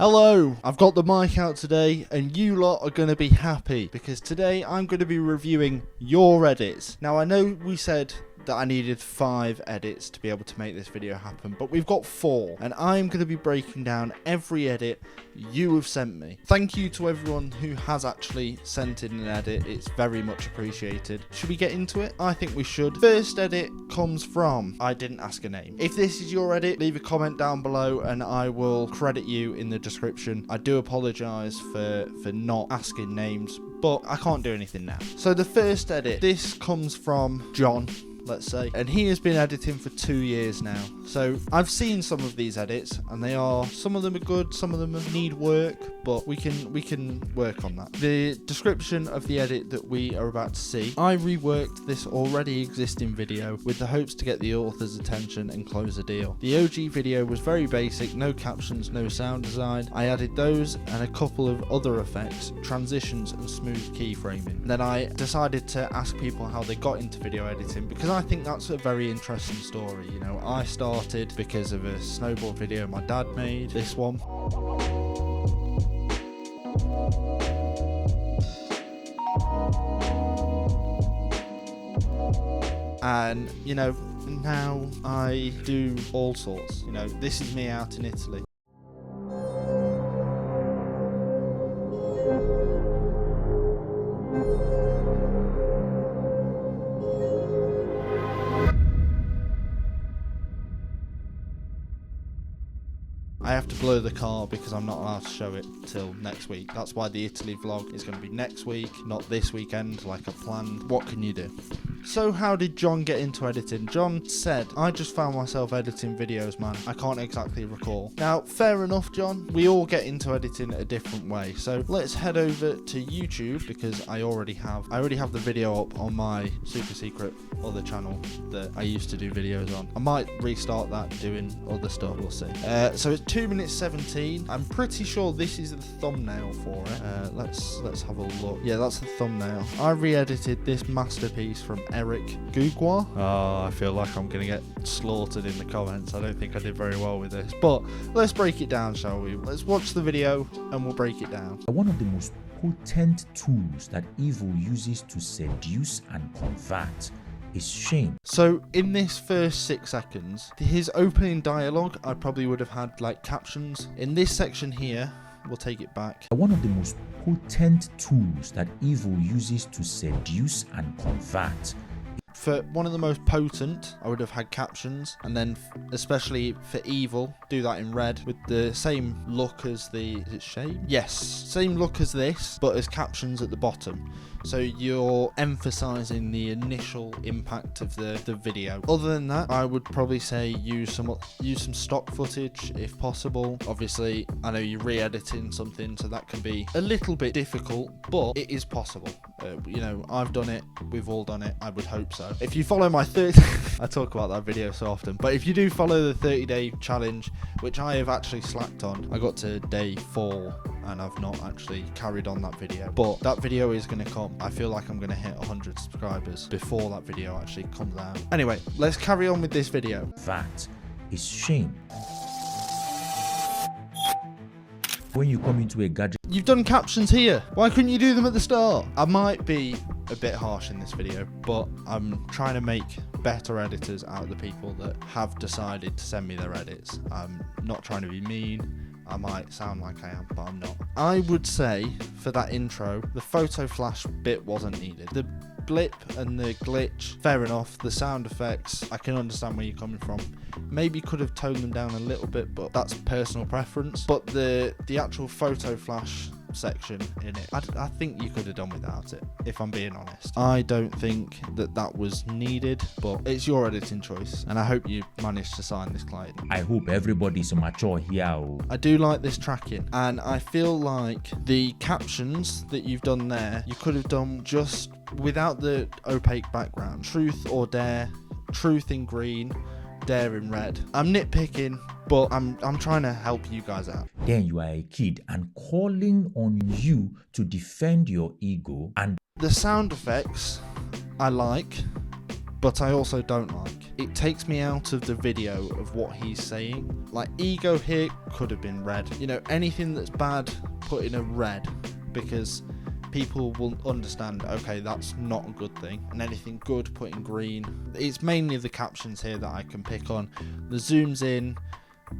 Hello, I've got the mic out today and you lot are going to be happy because today I'm going to be reviewing your edits. Now I know we said that I needed 5 edits to be able to make this video happen, but we've got 4 and I'm going to be breaking down every edit you have sent me. Thank you to everyone who has actually sent in an edit, it's very much appreciated. Should we get into it? I think we should. First edit comes from I didn't ask a name. If this is your edit, leave a comment down below and I will credit you in the description. I do apologise for not asking names, but I can't do anything now. So the first edit, this comes from John, let's say, and he has been editing for 2 years now. So I've seen some of these edits and some of them are good, some of them need work, but we can work on that. The description of the edit that we are about to see: I reworked this already existing video with the hopes to get the author's attention and close the deal. The OG video was very basic, no captions, no sound design. I added those and a couple of other effects, transitions and smooth keyframing. Then I decided to ask people how they got into video editing, because I think that's a very interesting story. You know, I started because of a snowboard video my dad made, this one. And, you know, now I do all sorts. You know, this is me out in Italy. I have to blur the car because I'm not allowed to show it till next week. That's why the Italy vlog is going to be next week, not this weekend like I planned. What can you do? So how did John get into editing? John said, I just found myself editing videos, man. I can't exactly recall. Now, fair enough, John. We all get into editing a different way. So let's head over to YouTube, because I already have the video up on my super secret other channel that I used to do videos on. I might restart that doing other stuff, we'll see. So it's 2 minutes 17. I'm pretty sure this is the thumbnail for it. Let's have a look. Yeah, that's the thumbnail. I re-edited this masterpiece from Eric Gugwa. Oh, I feel like I'm gonna get slaughtered in the comments. I don't think I did very well with this, but let's break it down, shall we? Let's watch the video and we'll break it down. One of the most potent tools that evil uses to seduce and convert is shame. So in this first 6 seconds, his opening dialogue, I probably would have had like captions. In this section here, we'll take it back. One of the most potent tools that evil uses to seduce and convert. For one of the most potent, I would have had captions, and then especially for evil, do that in red with the same look as is it shame? Yes, same look as this, but as captions at the bottom. So you're emphasizing the initial impact of the video. Other than that, I would probably say use some stock footage if possible. Obviously, I know you're re-editing something, so that can be a little bit difficult, but it is possible. You know, I've done it, we've all done it, I would hope so. If you follow my I talk about that video so often, but if you do follow the 30-day challenge, which I have actually slacked on, I got to day 4 and I've not actually carried on that video, but that video is going to come. I feel like I'm going to hit 100 subscribers before that video actually comes out. Anyway, let's carry on with this video. That is shame. When you come into a gadget, you've done captions here. Why couldn't you do them at the start? I might be a bit harsh in this video, but I'm trying to make better editors out of the people that have decided to send me their edits. I'm not trying to be mean. I might sound like I am, but I'm not. I would say for that intro, the photo flash bit wasn't needed. The blip and the glitch, fair enough. The sound effects, I can understand where you're coming from. Maybe could have toned them down a little bit, but that's personal preference. But the actual photo flash section in it, I think you could have done without it, if I'm being honest. I don't think that was needed, but it's your editing choice, and I hope you managed to sign this client. I hope everybody's mature here. I do like this tracking, and I feel like the captions that you've done there, you could have done just without the opaque background. Truth or dare, truth in green, dare in red. I'm nitpicking, but I'm trying to help you guys out. Then you are a kid and calling on you to defend your ego, and the sound effects I like. but I also don't like. It takes me out of the video of what he's saying. Like, ego here could have been red. You know, anything that's bad, put in a red, because people will understand, okay, that's not a good thing. And anything good, put in green. It's mainly the captions here that I can pick on. The zooms in.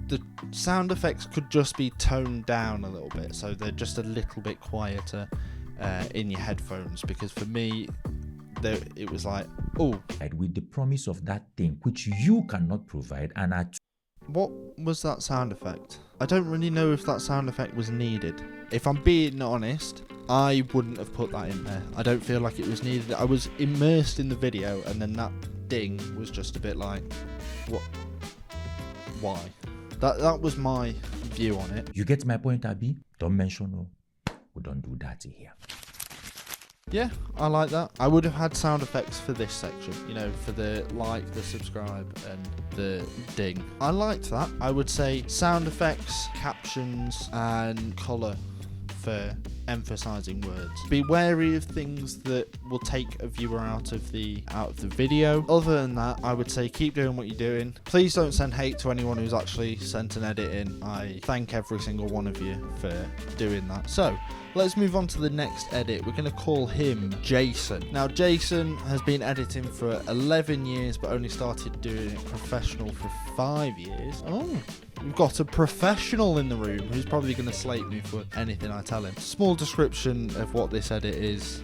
The sound effects could just be toned down a little bit, so they're just a little bit quieter in your headphones, because for me, it was like, oh. With the promise of that thing which you cannot provide and are What was that sound effect? I don't really know if that sound effect was needed. If I'm being honest, I wouldn't have put that in there. I don't feel like it was needed. I was immersed in the video, and then that ding was just a bit like, what? Why? That was my view on it. You get my point, Abby? Don't mention no. We don't do that here. Yeah, I like that. I would have had sound effects for this section, you know, for the like, the subscribe, and the ding. I liked that. I would say sound effects, captions, and colour for emphasizing words. Be wary of things that will take a viewer out of the video. Other than that, I would say keep doing what you're doing. Please don't send hate to anyone who's actually sent an edit in. I thank every single one of you for doing that. So let's move on to the next edit. We're going to call him Jason. Now, Jason has been editing for 11 years, but only started doing it professional for 5 years. Oh, we've got a professional in the room who's probably going to slate me for anything I tell him. Small description of what this edit is.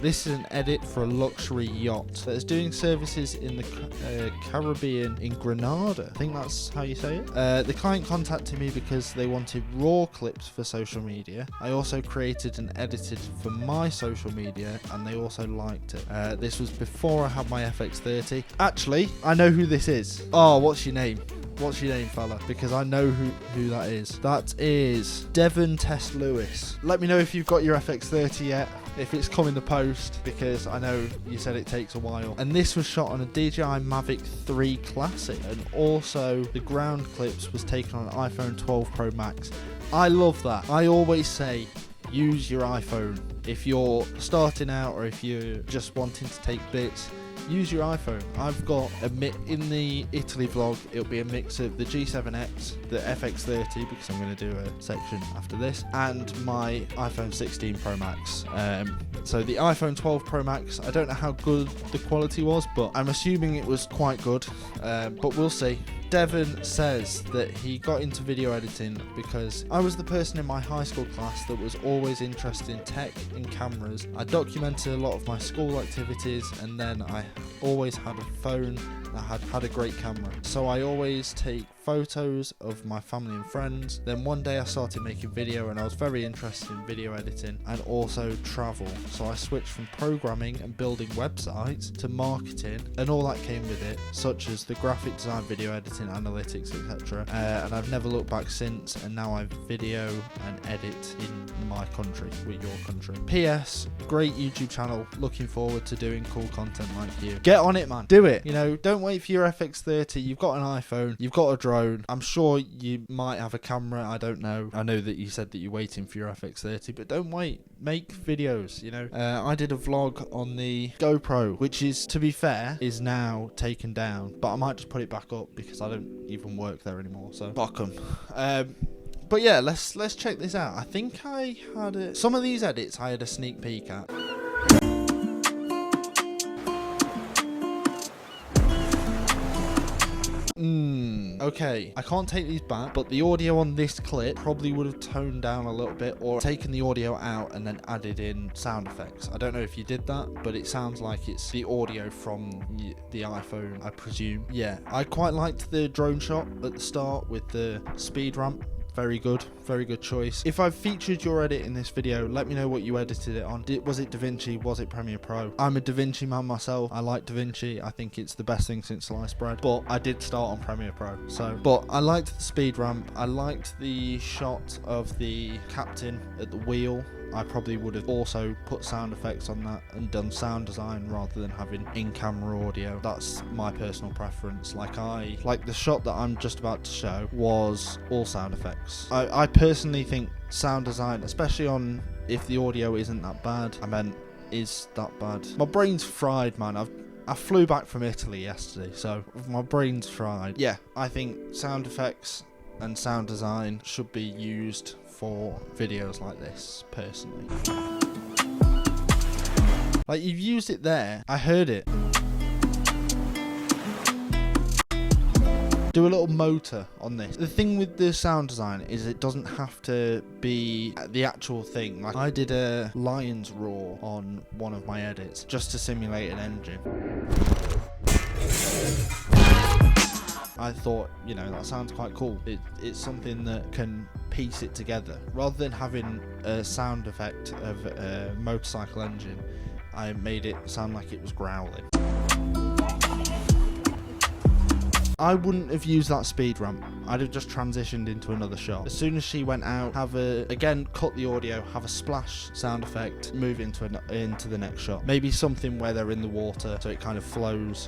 This is an edit for a luxury yacht that is doing services in the Caribbean in Grenada. I think that's how you say it. The client contacted me because they wanted raw clips for social media. I also created and edited for my social media, and they also liked it. This was before I had my FX30. Actually, I know who this is. Oh, what's your name? What's your name, fella? Because I know who that is. That is Devon Test Lewis. Let me know if you've got your FX30 yet, if it's come in the post, because I know you said it takes a while. And this was shot on a DJI Mavic 3 Classic, and also the ground clips was taken on an iPhone 12 Pro Max. I love that. I always say, use your iPhone. If you're starting out, or if you're just wanting to take bits, use your iPhone. I've got in the Italy vlog, it'll be a mix of the G7X, the FX30, because I'm going to do a section after this, and my iPhone 16 Pro Max. So the iPhone 12 Pro Max, I don't know how good the quality was, but I'm assuming it was quite good, but we'll see. Devon says that he got into video editing because I was the person in my high school class that was always interested in tech and cameras. I documented a lot of my school activities, and then I always had a phone that had a great camera. So I always take photos of my family and friends. Then one day I started making video, and I was very interested in video editing and also travel. So I switched from programming and building websites to marketing, and all that came with it, such as the graphic design, video editing, analytics, etc. And I've never looked back since, and now I video and edit in my country, with your country. PS, great YouTube channel, looking forward to doing cool content like you. Get on it, man. Do it. You know, don't wait for your FX30. You've got an iPhone, you've got a drone. I'm sure you might have a camera, I don't know. I know that you said that you're waiting for your FX30, but don't wait. Make videos, you know. I did a vlog on the GoPro, which is, to be fair, is now taken down, but I might just put it back up because I don't even work there anymore, so fuck 'em. But yeah, let's check this out. I think I had some of these edits I had a sneak peek at. Okay, I can't take these back, but the audio on this clip probably would have toned down a little bit, or taken the audio out and then added in sound effects. I don't know if you did that, but it sounds like it's the audio from the iPhone, I presume. Yeah, I quite liked the drone shot at the start with the speed ramp. Very good choice. If I've featured your edit in this video, let me know what you edited it on. Was it DaVinci? Was it Premiere Pro? I'm a DaVinci man myself. I like DaVinci. I think it's the best thing since sliced bread, but I did start on Premiere Pro. But I liked the speed ramp. I liked the shot of the captain at the wheel. I probably would have also put sound effects on that and done sound design rather than having in-camera audio. That's my personal preference. Like the shot that I'm just about to show was all sound effects. I personally think sound design, especially if the audio isn't that bad, is that bad. My brain's fried, man. I flew back from Italy yesterday, so my brain's fried. Yeah, I think sound effects and sound design should be used for videos like this, personally. Like, you've used it there. I heard it. Do a little motor on this. The thing with the sound design is it doesn't have to be the actual thing. Like, I did a lion's roar on one of my edits just to simulate an engine. I thought, you know, that sounds quite cool. It's something that can piece it together. Rather than having a sound effect of a motorcycle engine, I made it sound like it was growling. I wouldn't have used that speed ramp. I'd have just transitioned into another shot. As soon as she went out, again, cut the audio, have a splash sound effect, move into the next shot. Maybe something where they're in the water, so it kind of flows.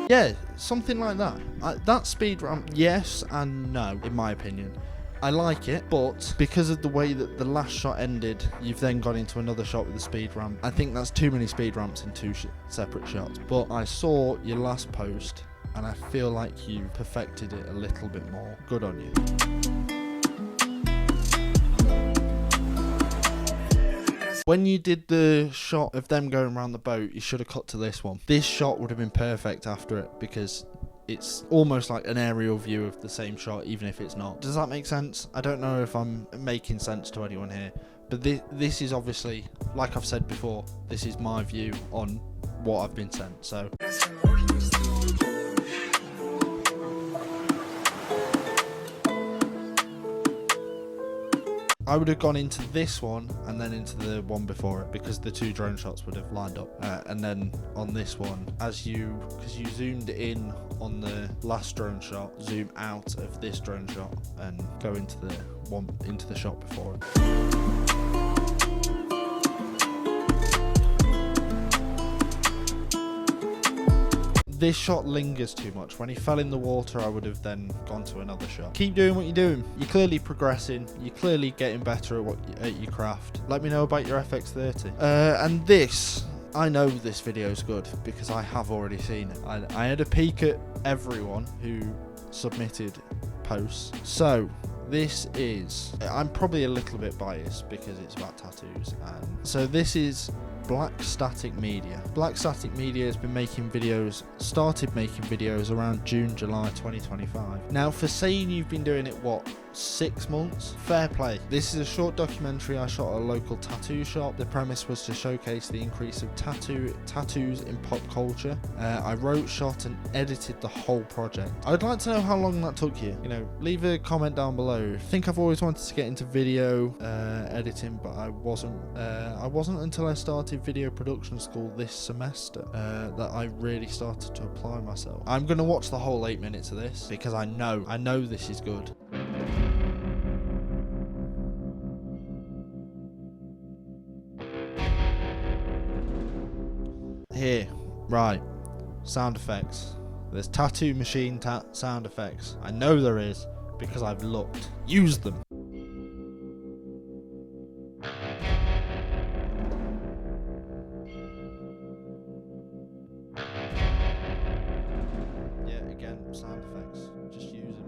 Yeah, something like that. That speed ramp, yes and no, in my opinion. I like it, but because of the way that the last shot ended, you've then gone into another shot with the speed ramp. I think that's too many speed ramps in two separate shots. But I saw your last post, and I feel like you perfected it a little bit more. Good on you. When you did the shot of them going around the boat, you should have cut to this one. This shot would have been perfect after it, because it's almost like an aerial view of the same shot, even if it's not. Does that make sense? I don't know if I'm making sense to anyone here, but this is obviously, like I've said before, this is my view on what I've been sent. So I would have gone into this one and then into the one before it, because the two drone shots would have lined up. And then on this one, because you zoomed in on the last drone shot, zoom out of this drone shot and go into the shot before it. This shot lingers too much. When he fell in the water, I would have then gone to another shot. Keep doing what you're doing. You're clearly progressing. You're clearly getting better at your craft. Let me know about your FX30. And this, I know this video is good because I have already seen it. I had a peek at everyone who submitted posts. So this is, I'm probably a little bit biased because it's about tattoos. And so this is Black Static Media. Black Static Media has been started making videos around June, July 2025. Now, for saying you've been doing it, 6 months? Fair play. This is a short documentary I shot at a local tattoo shop. The premise was to showcase the increase of tattoos in pop culture. I wrote, shot and edited the whole project. I'd like to know how long that took you. You know, leave a comment down below. I think I've always wanted to get into video editing, but I wasn't until I started video production school this semester that I really started to apply myself. I'm going to watch the whole 8 minutes of this because I know this is good. Here, right, sound effects. There's tattoo machine sound effects. I know there is because I've looked. Use them. Yeah, again, sound effects. Just use them.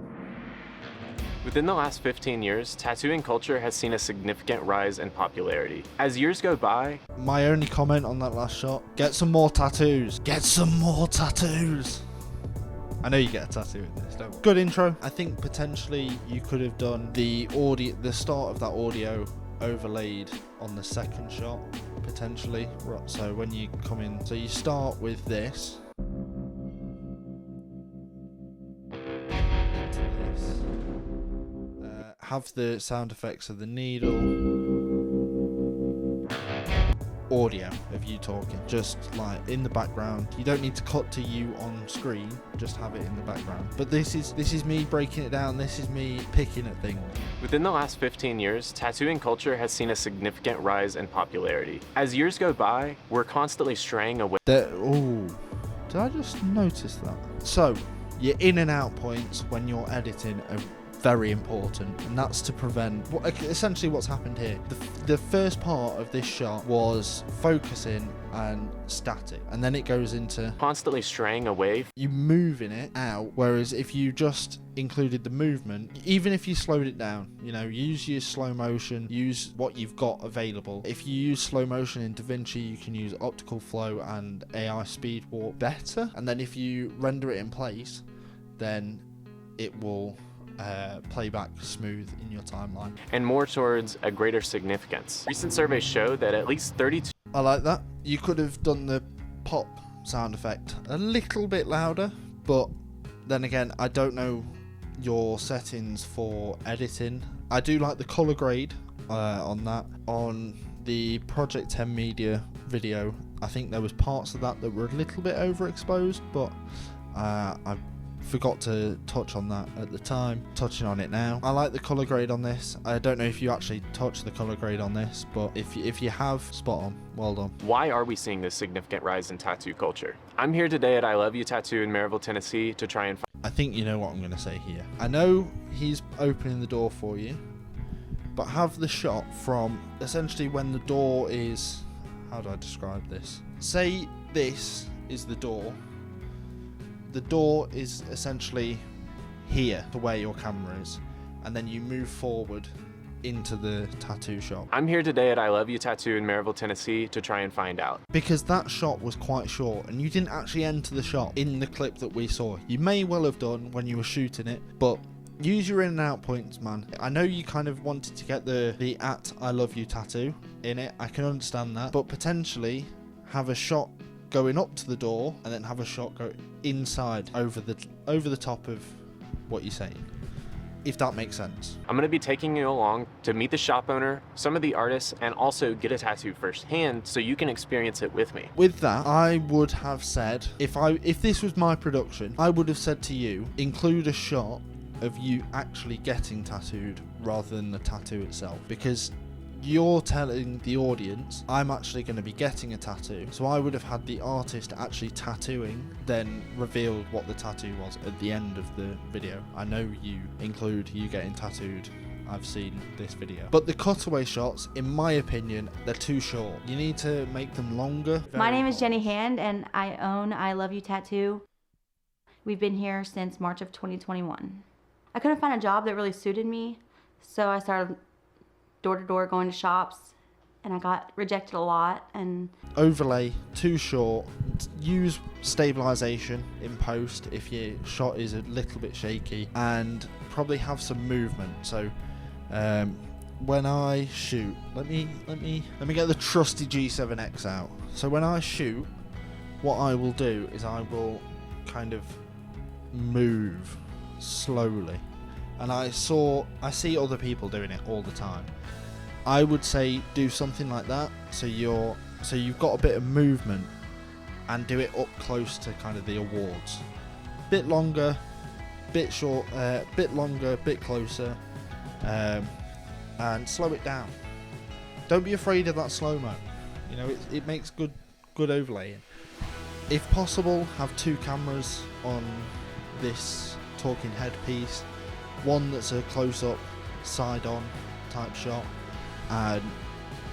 Within the last 15 years, tattooing culture has seen a significant rise in popularity. As years go by, my only comment on that last shot, get some more tattoos. Get some more tattoos. I know you get a tattoo in this, don't you? Good intro. I think potentially you could have done the start of that audio overlaid on the second shot, potentially. So when you come in, so you start with this. Have the sound effects of the needle, audio of you talking, just like in the background. You don't need to cut to you on screen, just have it in the background. But this is me breaking it down. This is me picking at things. Within the last 15 years, tattooing culture has seen a significant rise in popularity. As years go by, we're constantly straying away. Oh, did I just notice that? So your in and out points when you're editing are very important, and that's to prevent essentially what's happened here. The first part of this shot was focusing and static, and then it goes into constantly straying away. you moving it out, whereas if you just included the movement, even if you slowed it down, you know, use your slow motion, use what you've got available. If you use slow motion in DaVinci, you can use optical flow and AI speed warp better, and then if you render it in place, then it will play back smooth in your timeline. And more towards a greater significance. Recent surveys show that at least 32 I like that. You could have done the pop sound effect a little bit louder, but then again, I don't know your settings for editing. I do like the color grade on that. On the Project 10 Media video, I think there was parts of that were a little bit overexposed, but I forgot to touch on that at the time. Touching on it now, I like the color grade on this. I don't know if you actually touched the color grade on this, but if you have, spot on. Well done. Why are we seeing this significant rise in tattoo culture? I'm here today at I Love You Tattoo in Maryville, Tennessee to try and I think you know what I'm going to say here. I know he's opening the door for you, but have the shot from essentially when the door is, how do I describe this? Say this is the door. The door is essentially here to where your camera is, and then you move forward into the tattoo shop. I'm here today at I Love You Tattoo in Maryville, Tennessee to try and find out. Because that shot was quite short and you didn't actually enter the shot in the clip that we saw. You may well have done when you were shooting it, but use your in and out points, man. I know you kind of wanted to get the at I Love You tattoo in it. I can understand that, but potentially have a shot going up to the door and then have a shot go inside over the top of what you're saying, if that makes sense. I'm going to be taking you along to meet the shop owner, some of the artists, and also get a tattoo firsthand so you can experience it with me. With that, I would have said, if this was my production, I would have said to you, include a shot of you actually getting tattooed rather than the tattoo itself, because you're telling the audience I'm actually going to be getting a tattoo, so I would have had the artist actually tattooing, then revealed what the tattoo was at the end of the video. I know you include you getting tattooed, I've seen this video, but the cutaway shots, in my opinion, they're too short. You need to make them longer. My name is Jenny Hand and I own I Love You Tattoo. We've been here since March of 2021. I couldn't find a job that really suited me, so I started door to door going to shops, and I got rejected a lot. And overlay too short. Use stabilization in post if your shot is a little bit shaky, and probably have some movement. So when I shoot, let me get the trusty G7X out. So when I shoot, what I will do is I will kind of move slowly, and I see other people doing it all the time. I would say do something like that, so you've got a bit of movement, and do it up close to kind of the awards. Bit longer, bit short, bit longer, bit closer, and slow it down. Don't be afraid of that slow-mo. You know, it makes good overlaying. If possible, have two cameras on this talking head piece. One that's a close-up, side-on type shot, and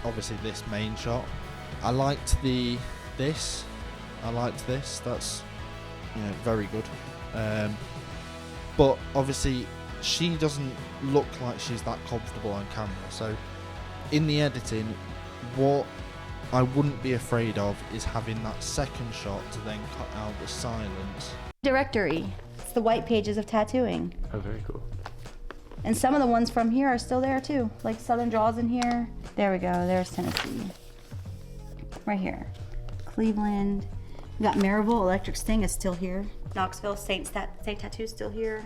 obviously this main shot. I liked this. That's, you know, very good. But obviously she doesn't look like she's that comfortable on camera. So in the editing, what I wouldn't be afraid of is having that second shot to then cut out the silence. directory. It's the white pages of tattooing. Oh, very cool. And some of the ones from here are still there too, like Southern Draws in here. There we go, there's Tennessee. Right here. Cleveland. We got Maryville, Electric Sting is still here. Knoxville, Saint Tattoo is still here.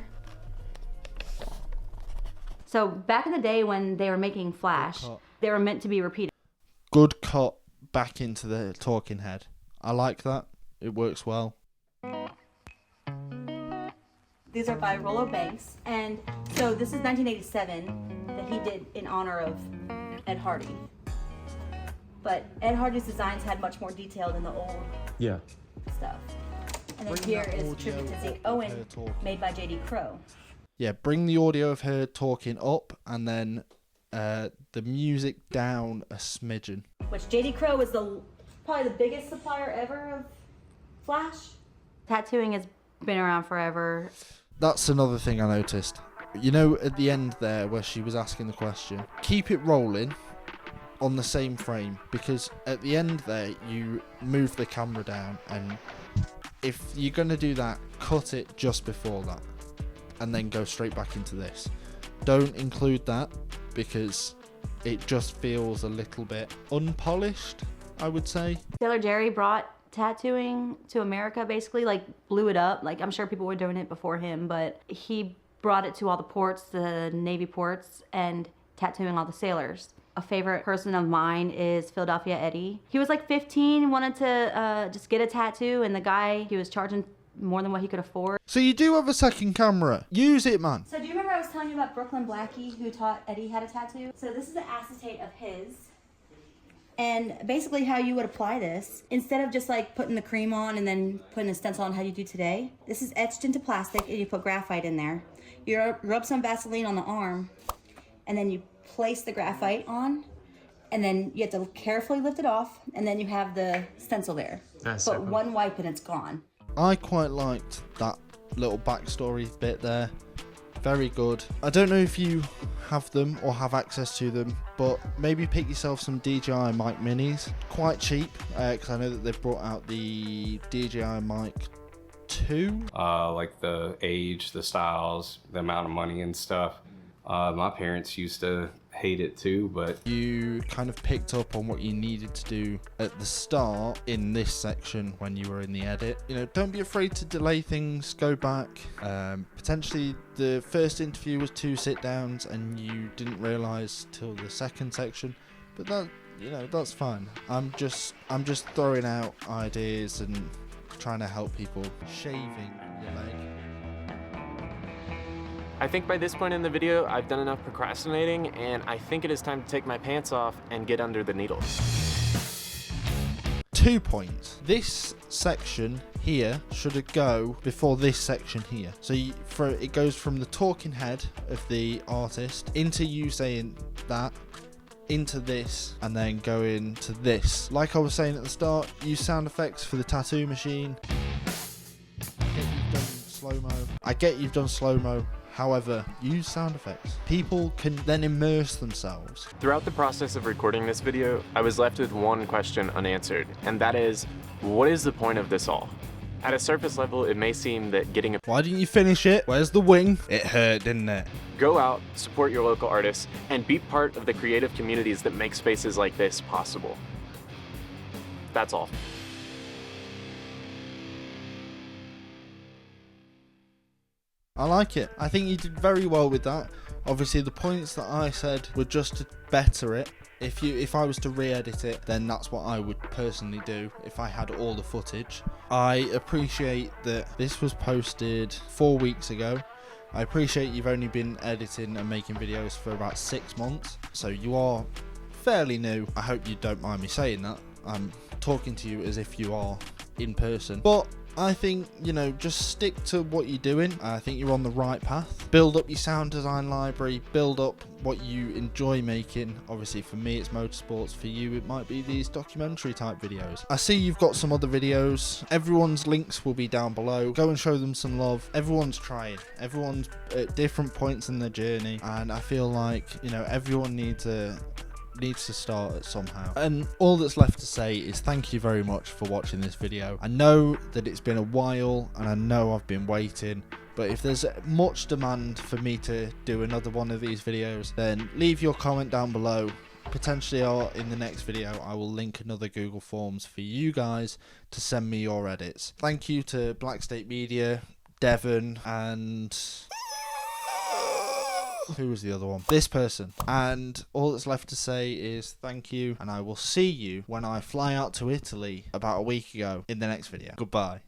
So back in the day when they were making Flash, they were meant to be repeated. Good cut back into the talking head. I like that. It works well. These are by Rollo Banks, and so this is 1987 that he did in honor of Ed Hardy. But Ed Hardy's designs had much more detail than the old stuff. And then Bring here that is audio tribute to Zeke up Owen, there talking. made by J.D. Crowe. Yeah, bring the audio of her talking up and then the music down a smidgen. Which JD Crow is probably the biggest supplier ever of Flash. Tattooing has been around forever. That's another thing I noticed. You know, at the end there where she was asking the question, keep it rolling on the same frame, because at the end there you move the camera down, and if you're going to do that, cut it just before that and then go straight back into this. Don't include that because it just feels a little bit unpolished, I would say. Sailor Jerry brought tattooing to America, basically, like blew it up. Like, I'm sure people were doing it before him, but he brought it to all the ports, the Navy ports, and tattooing all the sailors. A favorite person of mine is Philadelphia Eddie. He was like 15, wanted to just get a tattoo, and the guy, he was charging more than what he could afford. So you do have a second camera. Use it, man. So do you remember I was telling you about Brooklyn Blackie, who taught Eddie how to tattoo? So this is the acetate of his. And basically how you would apply this, instead of just like putting the cream on and then putting a stencil on how you do today, this is etched into plastic and you put graphite in there. You rub some Vaseline on the arm and then you place the graphite on, and then you have to carefully lift it off, and then you have the stencil there. That's but so cool. one wipe and it's gone. I quite liked that little backstory bit there. Very good. I don't know if you have them or have access to them, but maybe pick yourself some DJI Mic Minis. Quite cheap, because I know that they've brought out the DJI Mic 2. Like the age, the styles, the amount of money and stuff. My parents used to hate it too, but You kind of picked up on what you needed to do at the start in this section when you were in the edit. You know, don't be afraid to delay things, go back. Potentially the first interview was 2 sit-downs and you didn't realise till the second section, but that, you know, that's fine. I'm just throwing out ideas and trying to help people. Shaving your leg. I think by this point in the video, I've done enough procrastinating, and I think it is time to take my pants off and get under the needle. 2 points. This section here should go before this section here. So it goes from the talking head of the artist into you saying that, into this, and then going to this. Like I was saying at the start, use sound effects for the tattoo machine. I get you've done slow-mo. However, use sound effects. People can then immerse themselves. Throughout the process of recording this video, I was left with one question unanswered, and that is, what is the point of this all? At a surface level, it may seem that getting a Why didn't you finish it? Where's the wing? It hurt, didn't it? Go out, support your local artists, and be part of the creative communities that make spaces like this possible. That's all. I like it. I think you did very well with that. Obviously the points that I said were just to better it. If I was to re-edit it, then that's what I would personally do if I had all the footage. I appreciate that this was posted 4 weeks ago. I appreciate you've only been editing and making videos for about 6 months, so you are fairly new. I hope you don't mind me saying that. I'm talking to you as if you are in person. But I think, you know, just stick to what you're doing. I think you're on the right path. Build up your sound design library, build up what you enjoy making. Obviously for me it's motorsports, for you it might be these documentary type videos. I see you've got some other videos. Everyone's links will be down below. Go and show them some love. Everyone's trying. Everyone's at different points in their journey, and I feel like, you know, everyone needs to start it somehow. And all that's left to say is thank you very much for watching this video. I know that it's been a while and I know I've been waiting, but if there's much demand for me to do another one of these videos, then leave your comment down below. Potentially in the next video I will link another Google Forms for you guys to send me your edits. Thank you to Black State Media, Devon, and who was the other one? This person. And all that's left to say is thank you, and I will see you when I fly out to Italy about a week ago in the next video. Goodbye.